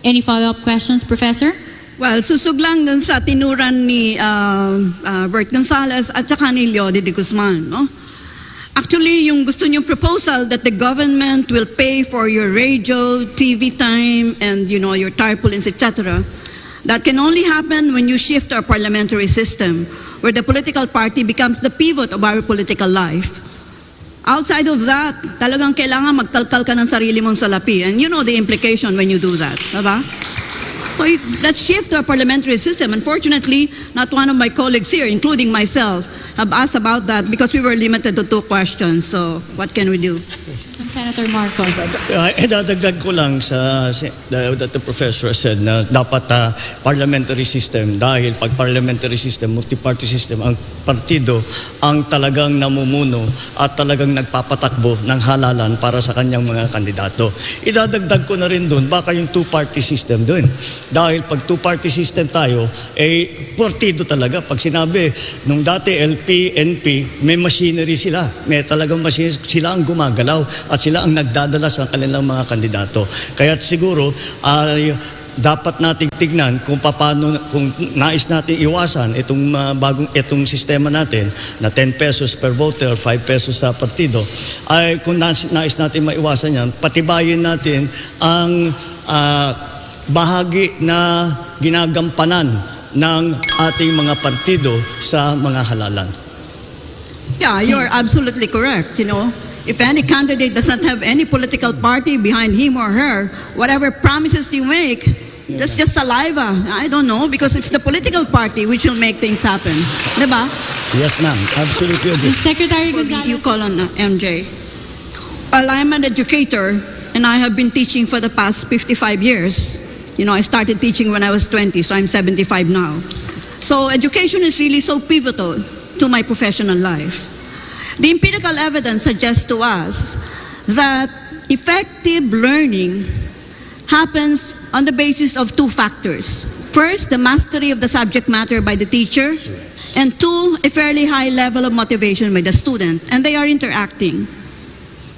Any follow-up questions, Professor? Well, susog lang dun sa tinuran ni Bert Gonzalez at saka ni Leody de Guzman, no? Actually, yung gusto niyong proposal that the government will pay for your radio, TV time, and your tarpaulins, etc., that can only happen when you shift our parliamentary system, where the political party becomes the pivot of our political life. Outside of that, talagang kailangan magkalkal ka ng sarili mong salapi. And you know the implication when you do that, diba? So let's shift to a parliamentary system. Unfortunately, not one of my colleagues here, including myself, have asked about that because we were limited to 2 questions. So what can we do? Senator Marcos. Dadagdag ko lang sa that the professor said na dapat parliamentary system, dahil pag parliamentary system, multi-party system, ang partido ang talagang namumuno at talagang nagpapatakbo ng halalan para sa kanyang mga kandidato. Idadagdag ko na rin doon, baka yung two-party system doon. Dahil pag two-party system tayo, partido talaga. Pag sinabi, nung dati LP, NP, may machinery sila. May talagang machinery, sila ang gumagalaw at sila ang nagdadala sa kanilang mga kandidato. Kaya siguro, dapat nating tignan kung paano, kung nais natin iwasan itong sistema natin na 10 pesos per voter, 5 pesos sa partido, ay kung nais natin maiwasan yan, patibayin natin ang bahagi na ginagampanan ng ating mga partido sa mga halalan. Yeah, you're absolutely correct, If any candidate does not have any political party behind him or her, whatever promises you make, that's just saliva. I don't know, because it's the political party which will make things happen. Diba? Yes, ma'am. Absolutely agree. Secretary Gonzalez. You call on MJ. Well, I'm an educator, and I have been teaching for the past 55 years. I started teaching when I was 20, so I'm 75 now. So education is really so pivotal to my professional life. The empirical evidence suggests to us that effective learning happens on the basis of 2 factors. First, the mastery of the subject matter by the teacher, and 2, a fairly high level of motivation by the student, and they are interacting.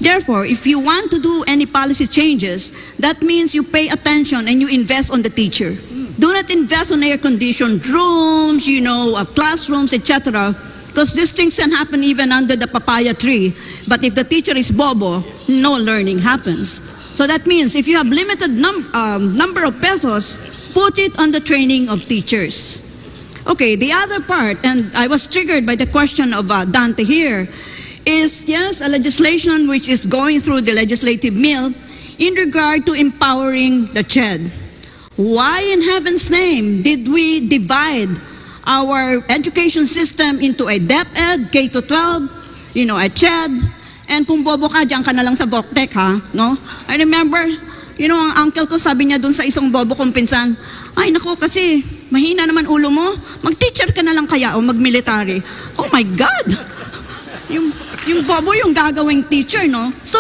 Therefore, if you want to do any policy changes, that means you pay attention and you invest on the teacher. Do not invest on air-conditioned rooms, classrooms, etc., because these things can happen even under the papaya tree. But if the teacher is bobo, no learning happens. So that means if you have limited number of pesos, put it on the training of teachers. Okay, the other part, and I was triggered by the question of Dante here, is yes, a legislation which is going through the legislative mill in regard to empowering the CHED. Why in heaven's name did we divide our education system into a DepEd, K-12, a CHED, and kung bobo ka, diyan ka na lang sa BOCTEC, ha? No? I remember, ang uncle ko sabi niya dun sa isang bobo kong pinsan, ay nako kasi, mahina naman ulo mo, mag-teacher ka na lang kaya o mag-military. Oh my God! Yung bobo yung gagawing teacher, no? So,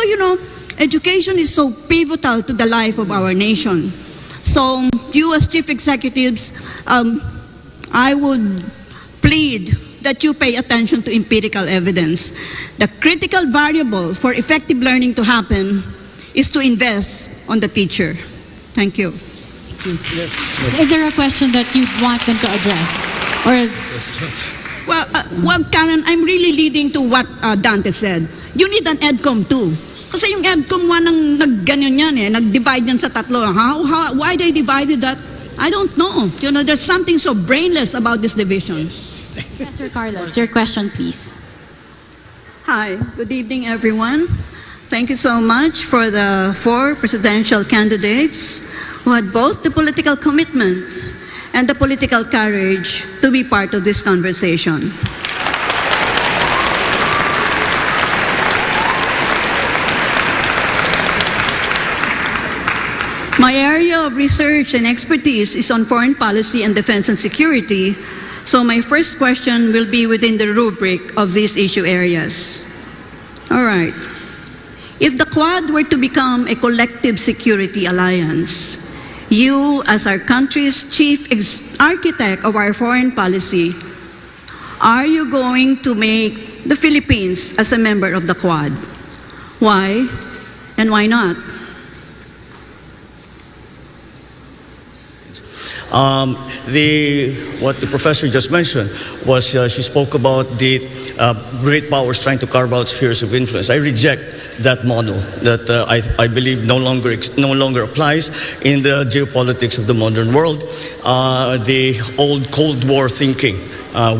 education is so pivotal to the life of our nation. So, you as chief executives, I would plead that you pay attention to empirical evidence. The critical variable for effective learning to happen is to invest on the teacher. Thank you. Yes. Is there a question that you want them to address? Or Well, Karen, I'm really leading to what Dante said. You need an EDCOM too. Kasi yung EDCOM 1 ang nagganyan yan nag-divide yan sa tatlo. Why they divided that? I don't know. There's something so brainless about this division. Professor Carlos, your question, please. Hi, good evening, everyone. Thank you so much for the 4 presidential candidates who had both the political commitment and the political courage to be part of this conversation. My area of research and expertise is on foreign policy and defense and security, so my first question will be within the rubric of these issue areas. All right. If the Quad were to become a collective security alliance, you, as our country's chief architect of our foreign policy, are you going to make the Philippines as a member of the Quad? Why and why not? Philippines. What the professor just mentioned was she spoke about the great powers trying to carve out spheres of influence. I reject that model that I believe no longer applies in the geopolitics of the modern world. The old Cold War thinking.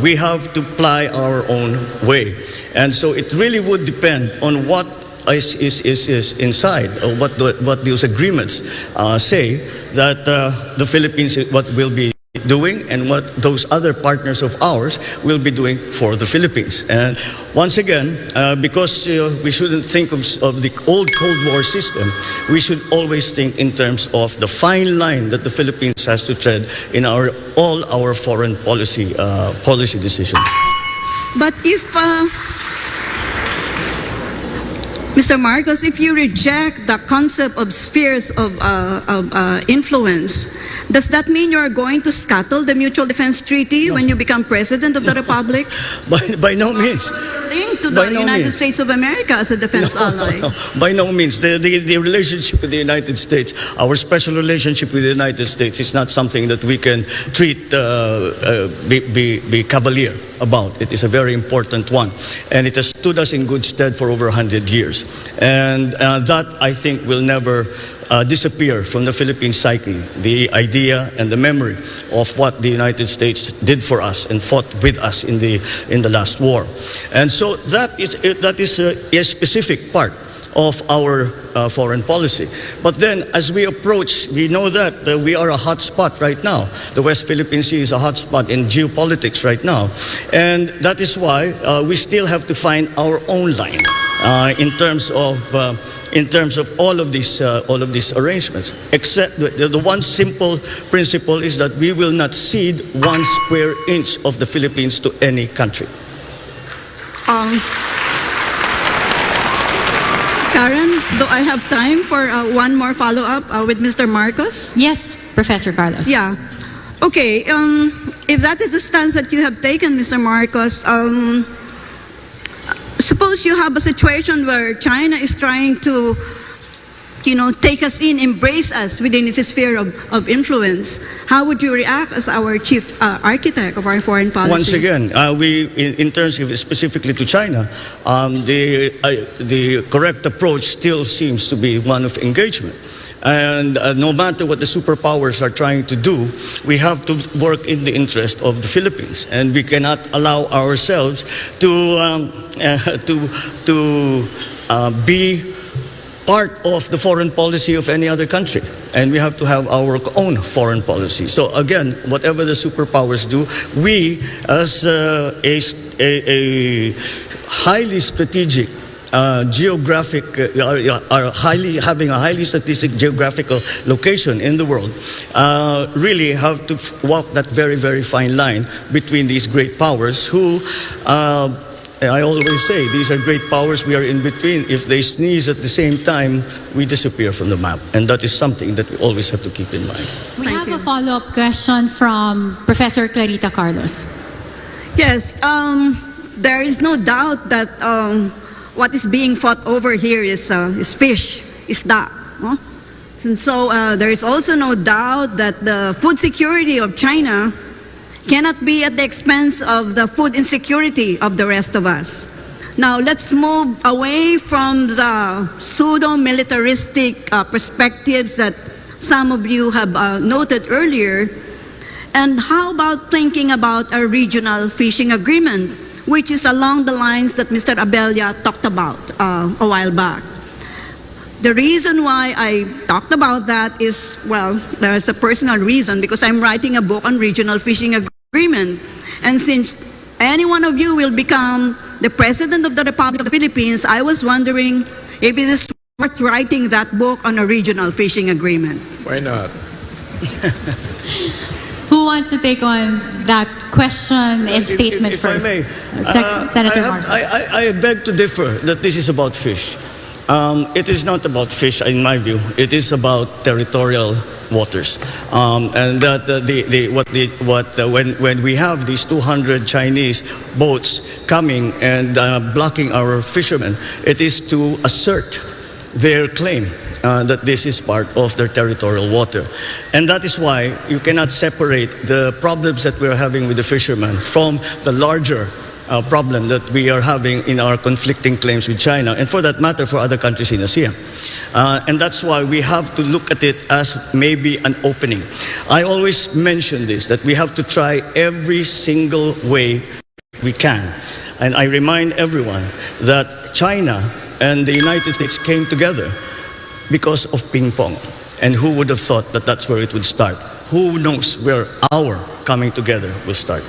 We have to ply our own way. And so it really would depend on what is inside, or what those agreements say that the Philippines, what will be doing and what those other partners of ours will be doing for the Philippines. And once again, because we shouldn't think of the old Cold War system, we should always think in terms of the fine line that the Philippines has to tread in all our foreign policy decisions. But if, Mr. Marcos, if you reject the concept of spheres of influence, does that mean you're going to scuttle the Mutual Defense Treaty when you become President of the Republic? By no means. Linked to the United States of America as a defense ally. No, by no means. The relationship with the United States, our special relationship with the United States, is not something that we can treat, be cavalier about. It is a very important one. And it has stood us in good stead for over 100 years. And that, I think, will never disappear from the Philippine psyche, the idea and the memory of what the United States did for us and fought with us in the last war. And so that is a specific part of our foreign policy. But then as we approach, we know that we are a hot spot right now. The West Philippine Sea is a hot spot in geopolitics right now. And that is why we still have to find our own line in terms of all of these arrangements. Except the one simple principle is that we will not cede 1 square inch of the Philippines to any country. Karen, do I have time for one more follow-up with Mr. Marcos? Yes, Professor Carlos. Yeah. Okay, if that is the stance that you have taken, Mr. Marcos, suppose you have a situation where China is trying to, take us in, embrace us within its sphere of influence. How would you react as our chief architect of our foreign policy? Once again, in terms of specifically to China, the correct approach still seems to be one of engagement. And no matter what the superpowers are trying to do, we have to work in the interest of the Philippines, and we cannot allow ourselves to be part of the foreign policy of any other country. And we have to have our own foreign policy. So again, whatever the superpowers do, we as a highly strategic geographic, are having a highly strategic geographical location in the world, really have to walk that very, very fine line between these great powers who, I always say, these are great powers, we are in between. If they sneeze at the same time, we disappear from the map. And that is something that we always have to keep in mind. We have a follow-up question from Professor Clarita Carlos. Yes, there is no doubt that what is being fought over here is fish, isda. Huh? And so there is also no doubt that the food security of China cannot be at the expense of the food insecurity of the rest of us. Now let's move away from the pseudo-militaristic perspectives that some of you have noted earlier. And how about thinking about a regional fishing agreement, which is along the lines that Mr. Abella talked about a while back. The reason why I talked about that is, well, there's a personal reason, because I'm writing a book on regional fishing agreement. And since any one of you will become the President of the Republic of the Philippines, I was wondering if it is worth writing that book on a regional fishing agreement. Why not? Who wants to take on that question and statement if first? I may, Senator Marcos. I beg to differ that this is about fish. It is not about fish, in my view. It is about territorial waters, and that when we have these 200 Chinese boats coming and blocking our fishermen, it is to assert their claim that this is part of their territorial water. And that is why you cannot separate the problems that we're having with the fishermen from the larger problem that we are having in our conflicting claims with China, and for that matter, for other countries in ASEAN. And that's why we have to look at it as maybe an opening. I always mention this, that we have to try every single way we can. And I remind everyone that China and the United States came together because of ping pong. And who would have thought that that's where it would start? Who knows where our coming together will start?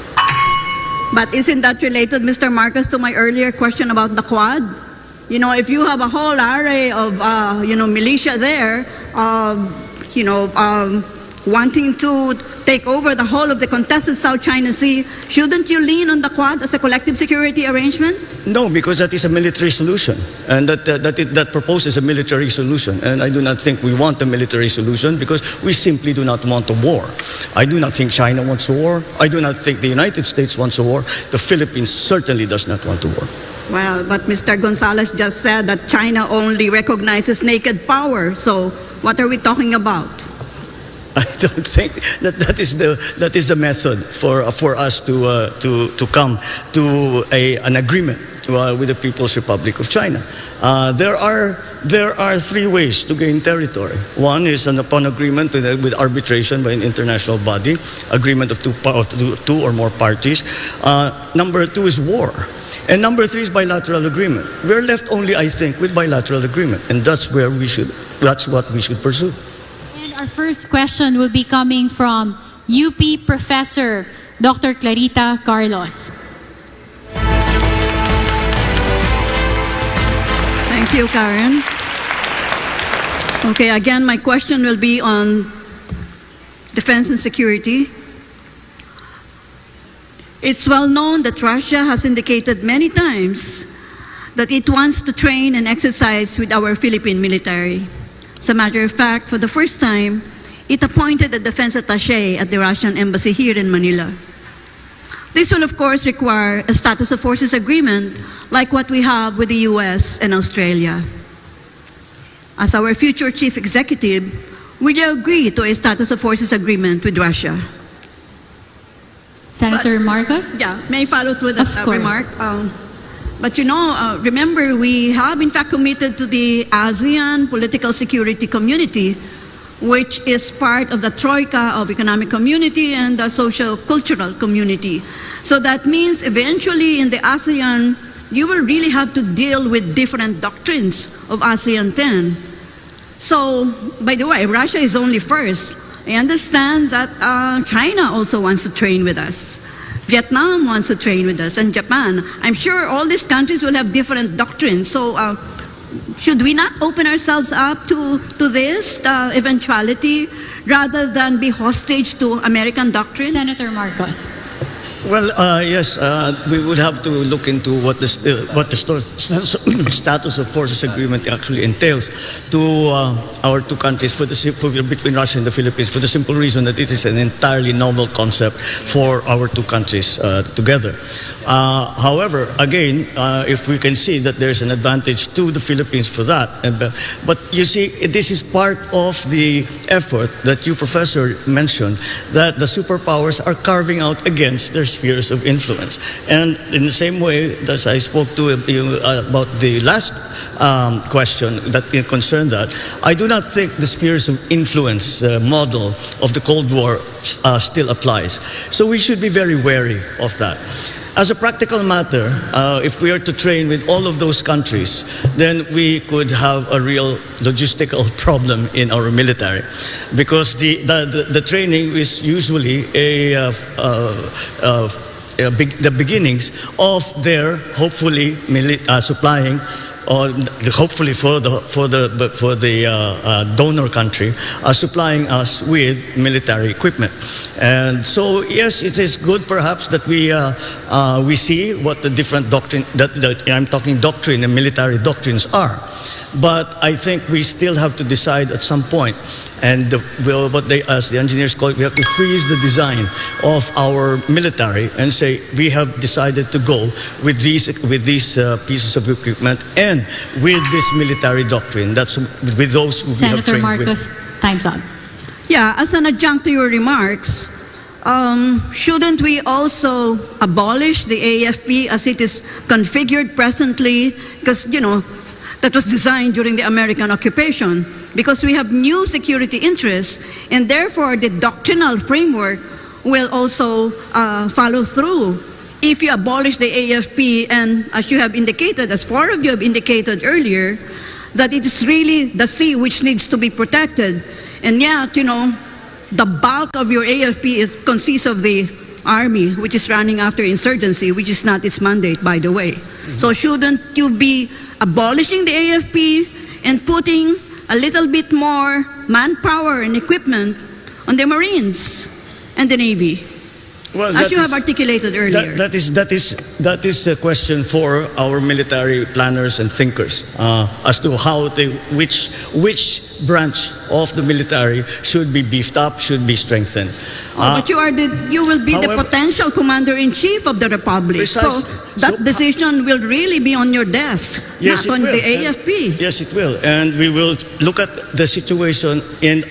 But isn't that related, Mr. Marcos, to my earlier question about the Quad? You know, if you have a whole array of, militia there, wanting to take over the whole of the contested South China Sea, shouldn't you lean on the Quad as a collective security arrangement? No, because that is a military solution, and that proposes a military solution. And I do not think we want a military solution because we simply do not want a war. I do not think China wants a war. I do not think the United States wants a war. The Philippines certainly does not want a war. Well, but Mr. Gonzalez just said that China only recognizes naked power. So what are we talking about? I don't think that is the method for us to come to an agreement with the People's Republic of China. There are three ways to gain territory. One is upon agreement with arbitration by an international body, agreement of two or more parties. Number two is war. And number three is bilateral agreement. We're left only, I think, with bilateral agreement, and that's what we should pursue. Our first question will be coming from UP Professor Dr. Clarita Carlos. Thank you, Karen. Okay, again, my question will be on defense and security. It's well known that Russia has indicated many times that it wants to train and exercise with our Philippine military. As a matter of fact, for the first time, it appointed a defense attaché at the Russian embassy here in Manila. This will, of course, require a status of forces agreement like what we have with the US and Australia. As our future chief executive, will you agree to a status of forces agreement with Russia? Senator Marcos? Yeah, may I follow through Of that course. remark? But remember, we have in fact committed to the ASEAN political security community, which is part of the troika of economic community and the social cultural community. So that means eventually in the ASEAN, you will really have to deal with different doctrines of ASEAN 10. So, by the way, Russia is only first. I understand that China also wants to train with us. Vietnam wants to train with us, and Japan. I'm sure all these countries will have different doctrines. So should we not open ourselves up to this eventuality rather than be hostage to American doctrine? Senator Marcos. Well, yes, we would have to look into what the status of forces agreement actually entails to our two countries between Russia and the Philippines, for the simple reason that it is an entirely novel concept for our two countries together. However, again, if we can see that there's an advantage to the Philippines for that, but you see, this is part of the effort that you, Professor, mentioned, that the superpowers are carving out against their spheres of influence. And in the same way as I spoke to you about the last question that concerned that, I do not think the spheres of influence model of the Cold War still applies. So we should be very wary of that. As a practical matter, if we are to train with all of those countries, then we could have a real logistical problem in our military, because the training is usually the beginnings of their hopefully supplying, or hopefully for the donor country, supplying us with military equipment. And so yes, it is good perhaps that we see what the different doctrine, that I'm talking doctrine and military doctrines are. but I think we still have to decide at some point. And what they, as the engineers call it, we have to freeze the design of our military and say we have decided to go with these pieces of equipment and with this military doctrine. That's with those who we have Senator trained Marcos, time's up. Yeah, as an adjunct to your remarks, shouldn't we also abolish the AFP as it is configured presently? Because, that was designed during the American occupation. Because we have new security interests, and therefore the doctrinal framework will also follow through. If you abolish the AFP, and as you have indicated, as four of you have indicated earlier, that it is really the sea which needs to be protected. And yet, the bulk of your AFP consists of the army, which is running after insurgency, which is not its mandate, by the way. So shouldn't you be abolishing the AFP and putting a little bit more manpower and equipment on the Marines and the Navy, Well, as you have articulated earlier? That is a question for our military planners and thinkers as to how which branch of the military should be beefed up, should be strengthened. But you will be the however, potential commander-in-chief of the Republic. So that decision will really be on your desk, Yes, not on it will. the AFP. Yes, it will. And we will look at the situation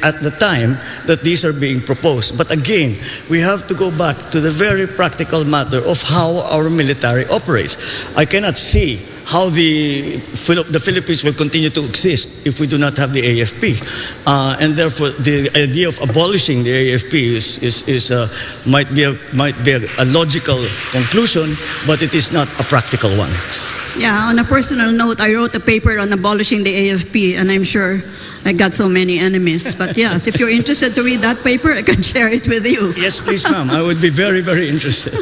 at the time that these are being proposed. But again, we have to go back to the very practical matter of how our military operates. I cannot see how the Philippines will continue to exist if we do not have the AFP. And therefore, the idea of abolishing the AFP might be a logical conclusion, but it is not a practical one. Yeah, on a personal note, I wrote a paper on abolishing the AFP, and I'm sure I got so many enemies. But yes, if you're interested to read that paper, I can share it with you. Yes, please, ma'am. I would be very, very interested.